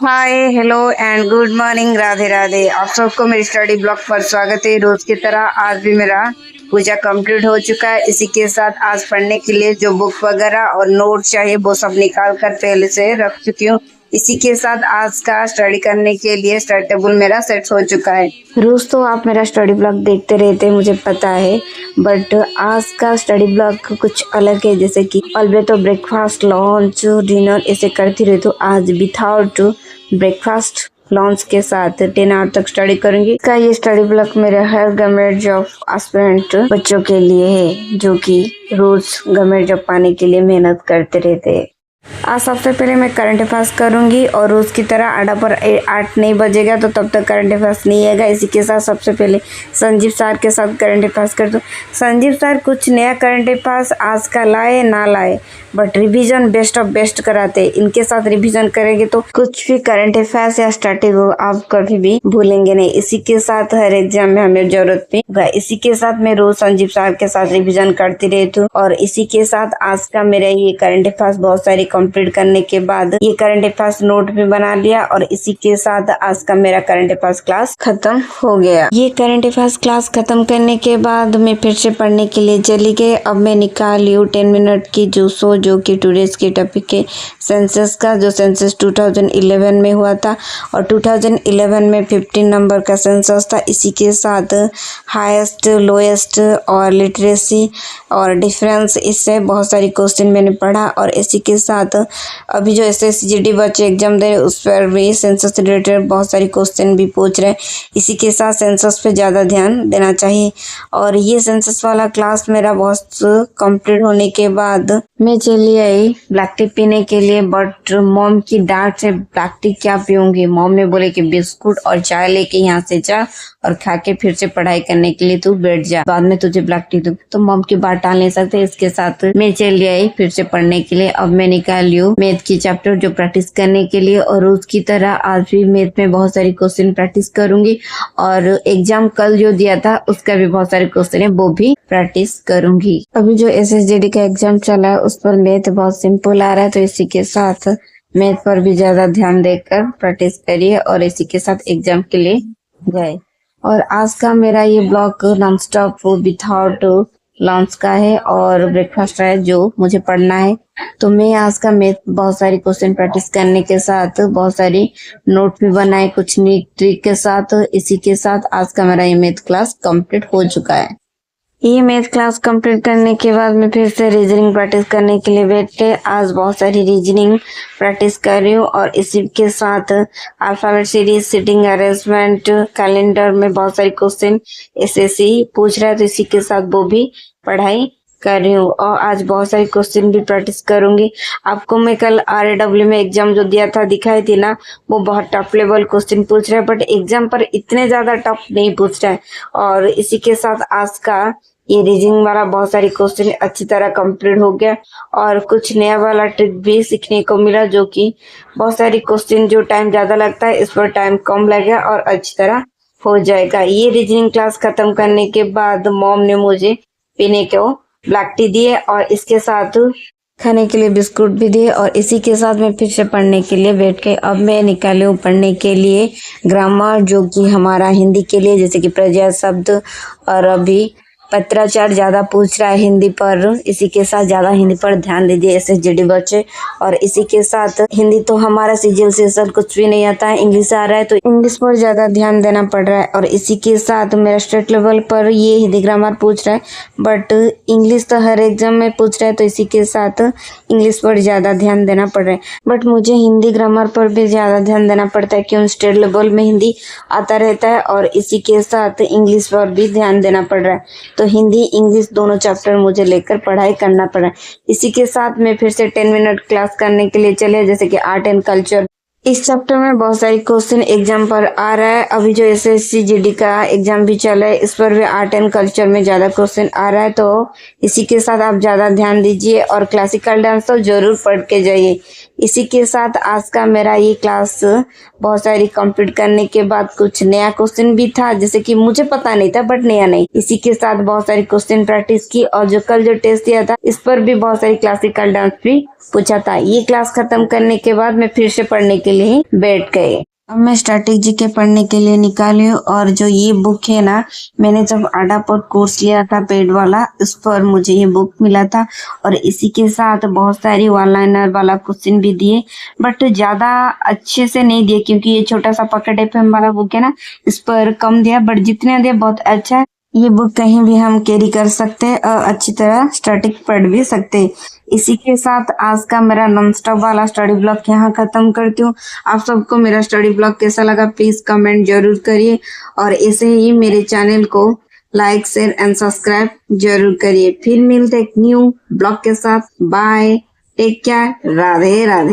Hi hello and good morning, Radhe Radhe. आप सबको मेरी स्टडी ब्लॉग पर स्वागत है। रोज की तरह आज भी मेरा पूजा कंप्लीट हो चुका है। इसी के साथ आज पढ़ने के लिए जो बुक वगैरह और नोट चाहिए वो सब निकाल कर पहले से रख चुकी हूँ। इसी के साथ आज का स्टडी करने के लिए स्टडी टेबल मेरा सेट हो चुका है। रोज तो आप मेरा स्टडी ब्लॉग देखते रहते हैं, मुझे पता है, बट आज का स्टडी ब्लॉग कुछ अलग है। जैसे कि अलबे तो ब्रेकफास्ट, लंच, डिनर ऐसे करती रहती हूँ। आज विथाउट ब्रेकफास्ट लंच के साथ 10 आवर तक स्टडी करूंगी। का ये स्टडी ब्लॉक मेरे हर गवर्नमेंट जॉब एस्पिरेंट बच्चों के लिए है, जो कि रोज गवर्नमेंट जॉब पाने के लिए मेहनत करते रहते हैं। आज सबसे पहले मैं करंट अफेयर्स करूंगी और रोज की तरह आधा पर 8 नहीं बजेगा तो तब तक करंट अफेयर्स नहीं आएगा। इसी के साथ सबसे पहले संजीव सर के साथ करंट अफेयर्स कर दूं। संजीव सर कुछ नया करंट अफेयर्स आज का लाए ना लाए, but revision best of best कराते। इनके साथ रिवीजन करेंगे तो कुछ भी करंट अफेयर्स या स्टैटिक हो आप कभी भी भूलेंगे नहीं। इसी के साथ हर एग्जाम में हमें जरूरत भी होगा। इसी के साथ मैं रोज संजीव सर के साथ रिवीजन करती रहती हूँ। और इसी के साथ आज का मेरा ये करंट अफेयर्स बहुत सारी कंप्लीट करने के बाद ये करंट अफेयर्स नोट भी बना लिया और इसी के साथ आज का मेरा करंट अफेयर्स क्लास खत्म हो गया। ये करंट अफेयर्स क्लास खत्म करने के बाद मैं फिर से पढ़ने के लिए चली गई। अब मैं निकाल ली 10 मिनट की जो कि टुडेज के टॉपिक है सेंसस का, जो सेंसस 2011 में हुआ था और 2011 में 15 नंबर का सेंसस था। इसी के साथ हाईएस्ट, लोएस्ट और लिटरेसी और डिफरेंस, इससे बहुत सारी क्वेश्चन मैंने पढ़ा। और इसी के साथ अभी जो SSGD बच्चे एग्जाम दे रहे उस पर भी सेंसस रिलेटेड बहुत सारी क्वेश्चन भी पूछ रहे हैं। इसी के साथ सेंसस पे ज़्यादा ध्यान देना चाहिए। और ये सेंसस वाला क्लास मेरा बहुत कंप्लीट होने के बाद मैं चली आई ब्लैक टी पीने के लिए, बट मॉम की डांट से ब्लैक टी क्या पीऊंगी। मॉम ने बोले कि बिस्कुट और चाय लेके यहाँ से जा और खा के फिर से पढ़ाई करने के लिए तू बैठ जा, बाद में तुझे ब्लैक टी दूँ। तो मॉम की बात टाल नहीं सकते। इसके साथ मैं चली आई फिर से पढ़ने के लिए। अब मैं निकाल ली मैथ की चैप्टर जो प्रैक्टिस करने के लिए, और रोज की तरह आज भी मैथ में बहुत सारी क्वेश्चन प्रैक्टिस करूंगी। और एग्जाम कल जो दिया था उसका भी बहुत सारे क्वेश्चन है, वो भी प्रैक्टिस करूंगी। अभी जो SSGD का एग्जाम चला है उस पर मैथ बहुत सिंपल आ रहा है, तो इसी के साथ मैथ पर भी ज्यादा ध्यान देकर प्रैक्टिस करिए और इसी के साथ एग्जाम के लिए जाए। और आज का मेरा ये blog non stop without lunch का है और ब्रेकफास्ट है जो मुझे पढ़ना है। तो मैं आज का मैथ बहुत सारी क्वेश्चन प्रैक्टिस करने के साथ बहुत सारी नोट भी बनाए कुछ नीट ट्रिक के साथ। इसी के साथ आज का मेरा ये मैथ क्लास कंप्लीट हो चुका है। ये मैथ क्लास कंप्लीट करने के बाद मैं फिर से रीजनिंग प्रैक्टिस करने के लिए बैठे। आज बहुत सारी रीजनिंग प्रैक्टिस कर रही हूँ और इसी के साथ alphabet series, sitting arrangement, calendar में बहुत सारी क्वेश्चन SSC पूछ रहा है, तो इसी के साथ वो भी पढ़ाई कर रही हूँ। और आज बहुत सारी क्वेश्चन भी प्रैक्टिस करूंगी। आपको मैं कल RAW में एग्जाम जो दिया था दिखाई थी ना, वो बहुत टफ लेवल क्वेश्चन पूछ रहा है, बट एग्जाम पर इतने ज्यादा टफ नहीं पूछ रहा है। और इसी के साथ आज का ये रीजनिंग वाला बहुत सारी क्वेश्चन अच्छी तरह कंप्लीट हो गया और कुछ नया वाला ट्रिक भी सीखने को मिला, जो कि बहुत सारी क्वेश्चन जो टाइम ज्यादा लगता है इस पर टाइम कम लगेगा और अच्छी तरह हो जाएगा। ये रीजनिंग क्लास खत्म करने के बाद मॉम ने मुझे पीने को ब्लैक टी दिए और इसके साथ खाने के लिए बिस्कुट भी दिए। और इसी के साथ मैं फिर से पढ़ने के लिए बैठ के अब मैं निकाली हूँ पढ़ने के लिए ग्रामर, जो कि हमारा हिंदी के लिए, जैसे कि प्रजा शब्द। और अभी पत्राचार ज्यादा पूछ रहा है हिंदी पर, इसी के साथ ज्यादा हिंदी पर ध्यान दीजिए SSGD बच्चे। और इसी के साथ हिंदी तो हमारा CGL सेशन कुछ भी नहीं आता है, इंग्लिश आ रहा है, तो इंग्लिश पर ज्यादा ध्यान देना पड़ रहा है। और इसी के साथ मेरा स्टेट लेवल पर ये हिंदी ग्रामर पूछ रहा है, बट इंग्लिश तो हर एग्जाम में पूछ रहा है, तो इसी के साथ इंग्लिश पर ज्यादा ध्यान देना पड़ रहा है। बट मुझे हिंदी ग्रामर पर भी ज्यादा ध्यान देना पड़ता है, क्यों स्टेट लेवल में हिंदी आता रहता है और इसी के साथ इंग्लिश पर भी ध्यान देना पड़ रहा है। तो हिंदी इंग्लिश दोनों चैप्टर मुझे लेकर पढ़ाई करना पड़ा। इसी के साथ मैं फिर से 10 मिनट क्लास करने के लिए चले, जैसे कि आर्ट एंड कल्चर। इस चैप्टर में बहुत सारी क्वेश्चन एग्जाम पर आ रहा है। अभी जो SSCGD का एग्जाम भी चला है इस पर भी आर्ट एंड कल्चर में ज्यादा क्वेश्चन आ रहा है, तो इसी के साथ आप ज्यादा ध्यान दीजिए और क्लासिकल डांस तो जरूर पढ़ के जाइए। इसी के साथ आज का मेरा ये क्लास बहुत सारी कंप्लीट करने के बाद कुछ नया क्वेश्चन भी था, जैसे कि मुझे पता नहीं था बट नया नहीं। इसी के साथ बहुत सारी क्वेश्चन प्रैक्टिस की और जो कल जो टेस्ट दिया था इस पर भी बहुत सारी क्लासिकल डांस भी पूछा था। ये क्लास खत्म करने के बाद मैं फिर से पढ़ने के लिए बैठ गए। अब मैं स्ट्रैटेजी के पढ़ने के लिए निकाली हूँ और जो ये बुक है ना, मैंने जब आडापोड कोर्स लिया था पेड वाला, उस पर मुझे ये बुक मिला था और इसी के साथ बहुत सारी वन लाइनर वाला क्वेश्चन भी दिए, बट ज्यादा अच्छे से नहीं दिए क्योंकि ये छोटा सा पॉकेट एफएम वाला बुक है ना, इस पर कम दिया, बट जितने दिया बहुत अच्छा है। ये बुक कहीं भी हम कैरी कर सकते हैं और अच्छी तरह स्टैटिक पढ़ भी सकते हैं। इसी के साथ आज का मेरा नॉन स्टॉप वाला स्टडी ब्लॉग यहाँ खत्म करती हूँ। आप सबको मेरा स्टडी ब्लॉग कैसा लगा प्लीज कमेंट जरूर करिए और ऐसे ही मेरे चैनल को लाइक शेयर एंड सब्सक्राइब जरूर करिए। फिर मिलते एक न्यू ब्लॉग के साथ। Bye, take care, Radhe Radhe.